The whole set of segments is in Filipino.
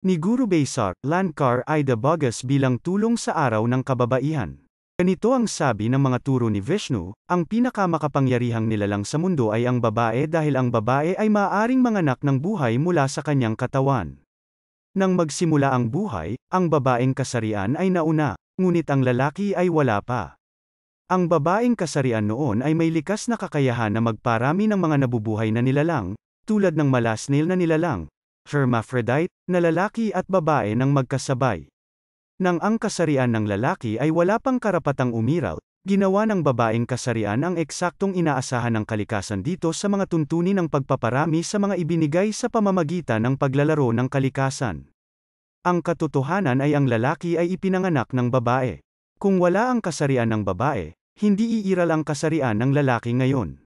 Ni Guru Besar, Lankar Ida Bogus bilang tulong sa araw ng kababaihan. Ganito ang sabi ng mga turo ni Vishnu, ang pinakamakapangyarihang nilalang sa mundo ay ang babae dahil ang babae ay maaaring manganak ng buhay mula sa kanyang katawan. Nang magsimula ang buhay, ang babaeng kasarian ay nauna, ngunit ang lalaki ay wala pa. Ang babaeng kasarian noon ay may likas na kakayahan na magparami ng mga nabubuhay na nilalang, tulad ng malasnil na nilalang, hermaphrodite, na lalaki at babae ng magkasabay. Nang ang kasarian ng lalaki ay wala pang karapatang umiral, ginawa ng babaeng kasarian ang eksaktong inaasahan ng kalikasan dito sa mga tuntunin ng pagpaparami sa mga ibinigay sa pamamagitan ng paglalaro ng kalikasan. Ang katotohanan ay ang lalaki ay ipinanganak ng babae. Kung wala ang kasarian ng babae, hindi iiral ang kasarian ng lalaki ngayon.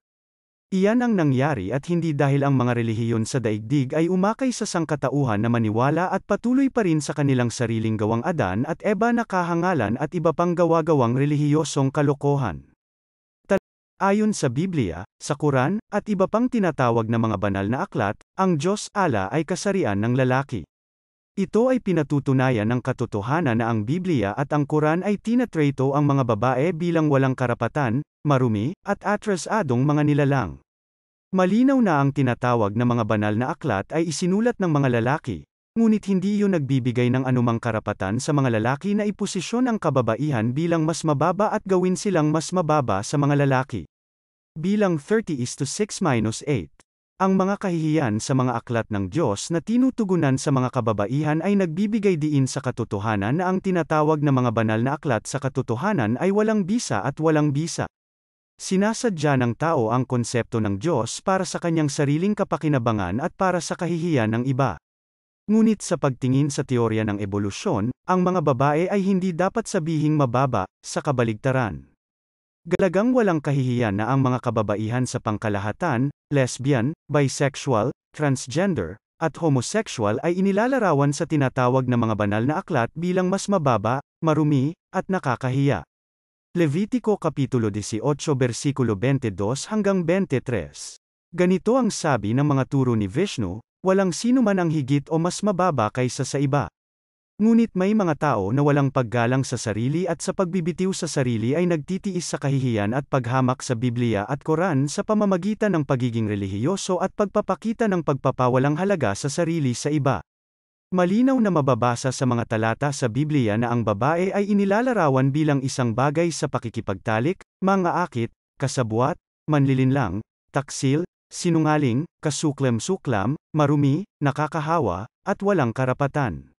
Iyan ang nangyari at hindi dahil ang mga relihiyon sa daigdig ay umakay sa sangkatauhan na maniwala at patuloy pa rin sa kanilang sariling gawang Adan at Eva na kahangalan at iba pang gawa-gawang relihiyosong kalokohan. Ayon sa Biblia, sa Quran, at iba pang tinatawag na mga banal na aklat, ang Diyos Allah ay kasarian ng lalaki. Ito ay pinatutunayan ng katotohanan na ang Biblia at ang Quran ay tinatrato ang mga babae bilang walang karapatan, marumi, at atrasadong mga nilalang. Malinaw na ang tinatawag na mga banal na aklat ay isinulat ng mga lalaki, ngunit hindi iyon nagbibigay ng anumang karapatan sa mga lalaki na iposisyon ang kababaihan bilang mas mababa at gawin silang mas mababa sa mga lalaki. Bilang 30:6-8. Ang mga kahihiyan sa mga aklat ng Diyos na tinutugunan sa mga kababaihan ay nagbibigay diin sa katotohanan na ang tinatawag na mga banal na aklat sa katotohanan ay walang bisa at walang bisa. Sinasadya ng tao ang konsepto ng Diyos para sa kanyang sariling kapakinabangan at para sa kahihiyan ng iba. Ngunit sa pagtingin sa teorya ng ebolusyon, ang mga babae ay hindi dapat sabihing mababa, sa kabaligtaran. Galagang walang kahihiyan na ang mga kababaihan sa pangkalahatan, lesbian, bisexual, transgender, at homosexual ay inilalarawan sa tinatawag na mga banal na aklat bilang mas mababa, marumi, at nakakahiya. Levitico Kapitulo 18 versikulo 22 hanggang 23. Ganito ang sabi ng mga turo ni Vishnu, walang sino man ang higit o mas mababa kaysa sa iba. Ngunit may mga tao na walang paggalang sa sarili at sa pagbibitiw sa sarili ay nagtitiis sa kahihiyan at paghamak sa Biblia at Quran sa pamamagitan ng pagiging relihiyoso at pagpapakita ng pagpapawalang halaga sa sarili sa iba. Malinaw na mababasa sa mga talata sa Biblia na ang babae ay inilalarawan bilang isang bagay sa pakikipagtalik, mga-akit, kasabwat, manlilinlang, taksil, sinungaling, kasuklam-suklam, marumi, nakakahawa, at walang karapatan.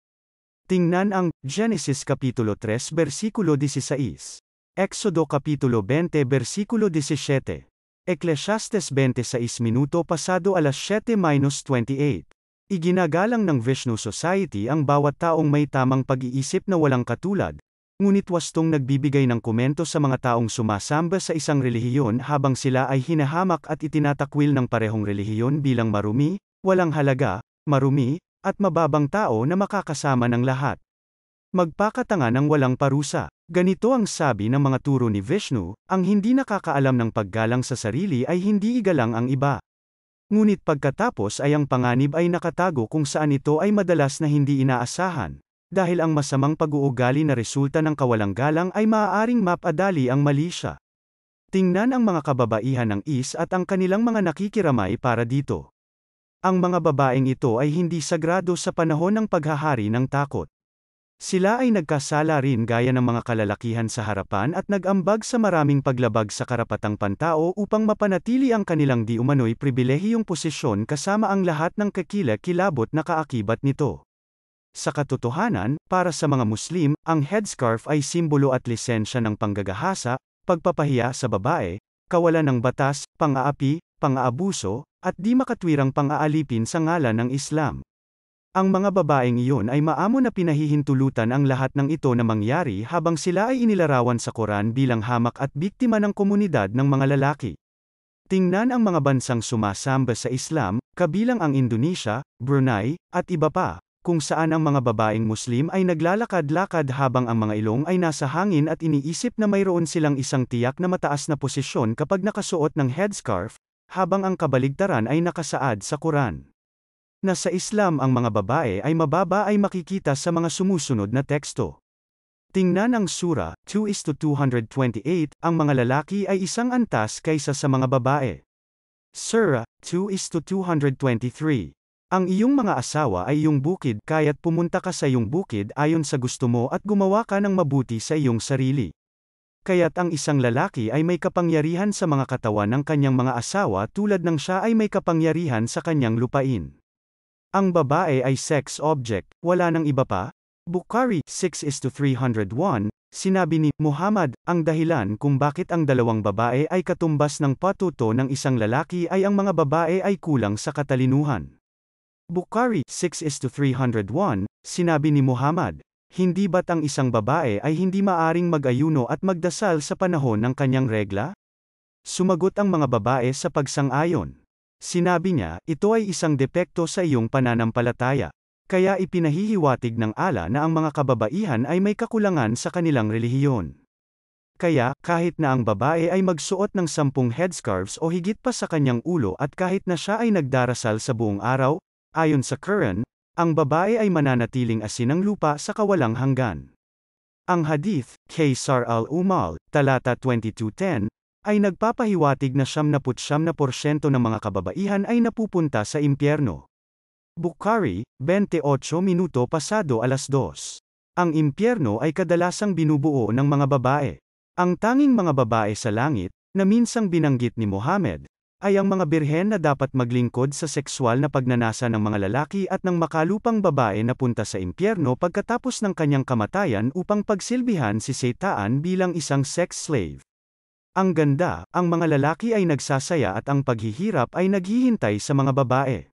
Tingnan ang Genesis Kapitulo 3 versikulo 16. Exodo Kapitulo 20 versikulo 17. Ecclesiastes 26 minuto pasado alas 7:28. Iginagalang ng Vishnu Society ang bawat taong may tamang pag-iisip na walang katulad, ngunit wastong nagbibigay ng komento sa mga taong sumasamba sa isang relihiyon habang sila ay hinahamak at itinatakwil ng parehong relihiyon bilang marumi, walang halaga, marumi, at mababang tao na makakasama ng lahat. Magpakatanga ng walang parusa. Ganito ang sabi ng mga turo ni Vishnu, ang hindi nakakaalam ng paggalang sa sarili ay hindi igalang ang iba. Ngunit pagkatapos ay ang panganib ay nakatago kung saan ito ay madalas na hindi inaasahan, dahil ang masamang pag-uugali na resulta ng kawalang galang ay maaaring mapadali ang mali siya. Tingnan ang mga kababaihan ng Is at ang kanilang mga nakikiramay para dito. Ang mga babaeng ito ay hindi sagrado sa panahon ng paghahari ng takot. Sila ay nagkasala rin gaya ng mga kalalakihan sa harapan at nag-ambag sa maraming paglabag sa karapatang pantao upang mapanatili ang kanilang di umano'y pribilehiyong posisyon kasama ang lahat ng kakilakilabot na kaakibat nito. Sa katotohanan, para sa mga Muslim, ang headscarf ay simbolo at lisensya ng panggagahasa, pagpapahiya sa babae, kawalan ng batas, pang-aapi, pang-aabuso, at di makatwirang pang-aalipin sa ngalan ng Islam. Ang mga babaeng iyon ay maamo na pinahihintulutan ang lahat ng ito na mangyari habang sila ay inilarawan sa Quran bilang hamak at biktima ng komunidad ng mga lalaki. Tingnan ang mga bansang sumasamba sa Islam, kabilang ang Indonesia, Brunei, at iba pa, kung saan ang mga babaeng Muslim ay naglalakad-lakad habang ang mga ilong ay nasa hangin at iniisip na mayroon silang isang tiyak na mataas na posisyon kapag nakasuot ng headscarf, habang ang kabaligtaran ay nakasaad sa Quran. na sa Islam ang mga babae ay mababa ay makikita sa mga sumusunod na teksto. Tingnan ang Sura 2:228, ang mga lalaki ay isang antas kaysa sa mga babae. Surah 2:223. Ang iyong mga asawa ay iyong bukid, kaya't pumunta ka sa iyong bukid ayon sa gusto mo at gumawa ka ng mabuti sa iyong sarili. Kaya't ang isang lalaki ay may kapangyarihan sa mga katawan ng kanyang mga asawa tulad ng siya ay may kapangyarihan sa kanyang lupain. Ang babae ay sex object, wala nang iba pa? Bukhari 6:301, sinabi ni Muhammad, ang dahilan kung bakit ang dalawang babae ay katumbas ng patuto ng isang lalaki ay ang mga babae ay kulang sa katalinuhan. Bukhari 6:301, sinabi ni Muhammad, hindi ba't ang isang babae ay hindi maaring mag-ayuno at magdasal sa panahon ng kanyang regla? Sumagot ang mga babae sa pagsang-ayon. Sinabi niya, ito ay isang depekto sa iyong pananampalataya. Kaya ipinahihiwatig ng Allah na ang mga kababaihan ay may kakulangan sa kanilang relihiyon. Kaya, kahit na ang babae ay magsuot ng 10 headscarves o higit pa sa kanyang ulo at kahit na siya ay nagdarasal sa buong araw, ayon sa Quran, ang babae ay mananatiling asin ng lupa sa kawalang hanggan. Ang hadith, kay Sar al-Umal, talata 22:10, ay nagpapahiwatig na 99% ng mga kababaihan ay napupunta sa impyerno. Bukhari, 28 minuto pasado alas 2. Ang impyerno ay kadalasang binubuo ng mga babae. Ang tanging mga babae sa langit, na minsang binanggit ni Muhammad, ay ang mga birhen na dapat maglingkod sa sexual na pagnanasa ng mga lalaki at ng makalupang babae na punta sa impyerno pagkatapos ng kanyang kamatayan upang pagsilbihan si Satan bilang isang sex slave. Ang ganda, ang mga lalaki ay nagsasaya at ang paghihirap ay naghihintay sa mga babae.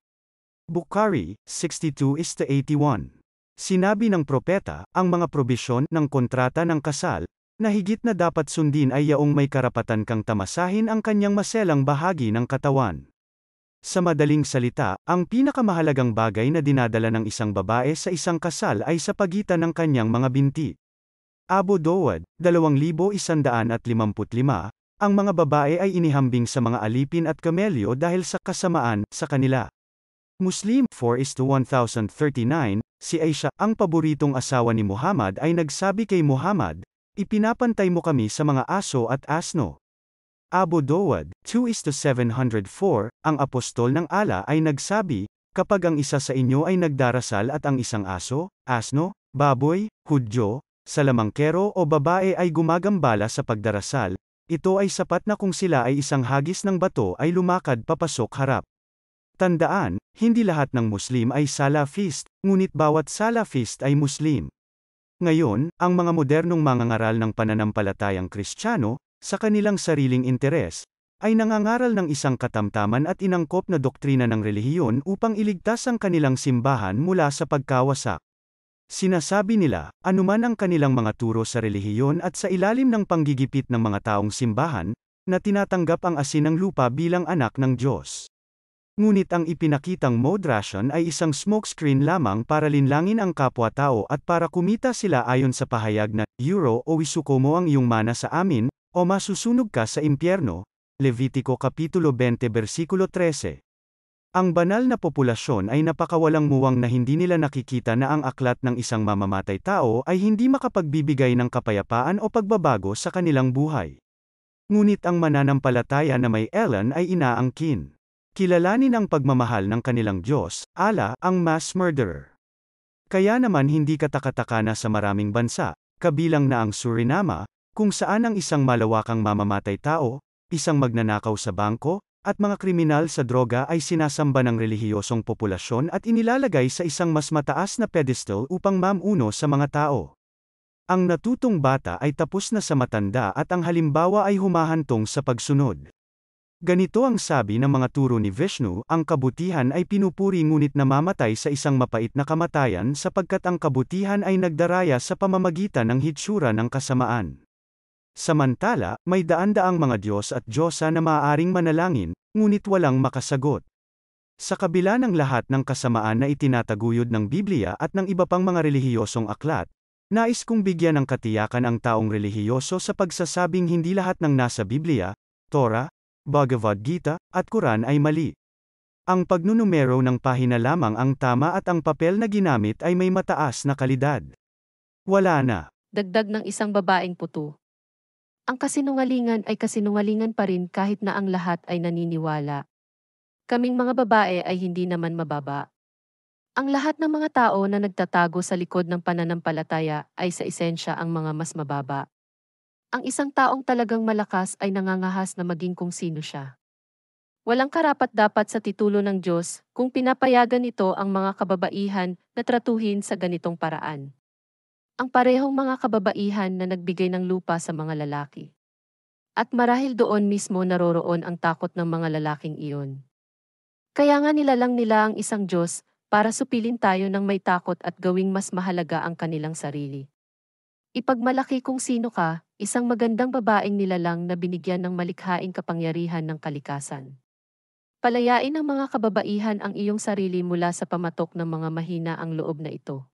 Bukhari 62:81. Sinabi ng propeta, ang mga probisyon ng kontrata ng kasal, na higit na dapat sundin ay yaong may karapatan kang tamasahin ang kanyang maselang bahagi ng katawan. Sa madaling salita, ang pinakamahalagang bagay na dinadala ng isang babae sa isang kasal ay sa pagitan ng kanyang mga binti. Abu Dawud, 2155, ang mga babae ay inihambing sa mga alipin at kamelyo dahil sa kasamaan sa kanila. Muslim 4:1039, si Aisha, ang paboritong asawa ni Muhammad ay nagsabi kay Muhammad, ipinapantay mo kami sa mga aso at asno. Abu Dawud 2:704, ang apostol ng Allah ay nagsabi, kapag ang isa sa inyo ay nagdarasal at ang isang aso, asno, baboy, hudyo, salamangkero o babae ay gumagambala sa pagdarasal, ito ay sapat na kung sila ay isang hagis ng bato ay lumakad papasok harap. Tandaan, hindi lahat ng Muslim ay Salafist, ngunit bawat Salafist ay Muslim. Ngayon, ang mga modernong mangangaral ng pananampalatayang Kristiyano, sa kanilang sariling interes, ay nangangaral ng isang katamtaman at inangkop na doktrina ng relihiyon upang iligtas ang kanilang simbahan mula sa pagkawasak. Sinasabi nila, anuman ang kanilang mga turo sa relihiyon at sa ilalim ng panggigipit ng mga taong simbahan, na tinatanggap ang asin ng lupa bilang anak ng Diyos. Ngunit ang ipinakitang moderation ay isang smokescreen lamang para linlangin ang kapwa-tao at para kumita sila ayon sa pahayag na, Euro o isuko mo ang iyong mana sa amin, o masusunog ka sa impyerno, Levitico Kapitulo 20 versikulo 13. Ang banal na populasyon ay napakawalang muwang na hindi nila nakikita na ang aklat ng isang mamamatay tao ay hindi makapagbibigay ng kapayapaan o pagbabago sa kanilang buhay. Ngunit ang mananampalataya na may Ellen ay inaangkin. Kilalanin ang pagmamahal ng kanilang Diyos, Allah, ang mass murderer. Kaya naman hindi katakataka na sa maraming bansa, kabilang na ang Suriname, kung saan ang isang malawakang mamamatay tao, isang magnanakaw sa bangko, at mga kriminal sa droga ay sinasamba ng relihiyosong populasyon at inilalagay sa isang mas mataas na pedestal upang mamuno sa mga tao. Ang natutong bata ay tapos na sa matanda at ang halimbawa ay humahantong sa pagsunod. Ganito ang sabi ng mga turo ni Vishnu, ang kabutihan ay pinupuri ngunit namamatay sa isang mapait na kamatayan sapagkat ang kabutihan ay nagdaraya sa pamamagitan ng hitsura ng kasamaan. Samantala, may daan-daang mga Diyos at Diyosa na maaaring manalangin, ngunit walang makasagot. Sa kabila ng lahat ng kasamaan na itinataguyod ng Biblia at ng iba pang mga relihiyosong aklat, nais kong bigyan ng katiyakan ang taong relihiyoso sa pagsasabing hindi lahat ng nasa Biblia, Torah, Bhagavad Gita, at Quran ay mali. Ang pagnunumero ng pahina lamang ang tama at ang papel na ginamit ay may mataas na kalidad. Wala na. Dagdag ng isang babaeng puto. Ang kasinungalingan ay kasinungalingan pa rin kahit na ang lahat ay naniniwala. Kaming mga babae ay hindi naman mababa. Ang lahat ng mga tao na nagtatago sa likod ng pananampalataya ay sa esensya ang mga mas mababa. Ang isang taong talagang malakas ay nangangahas na maging kung sino siya. Walang karapat-dapat sa titulo ng Diyos kung pinapayagan nito ang mga kababaihan na tratuhin sa ganitong paraan. Ang parehong mga kababaihan na nagbigay ng lupa sa mga lalaki. At marahil doon mismo naroroon ang takot ng mga lalaking iyon. Kaya nga nilalang nila ang isang Diyos para supilin tayo ng may takot at gawing mas mahalaga ang kanilang sarili. Ipagmalaki kung sino ka, isang magandang babaeng nilalang na binigyan ng malikhaing kapangyarihan ng kalikasan. Palayain ng mga kababaihan ang iyong sarili mula sa pamatok ng mga mahina ang loob na ito.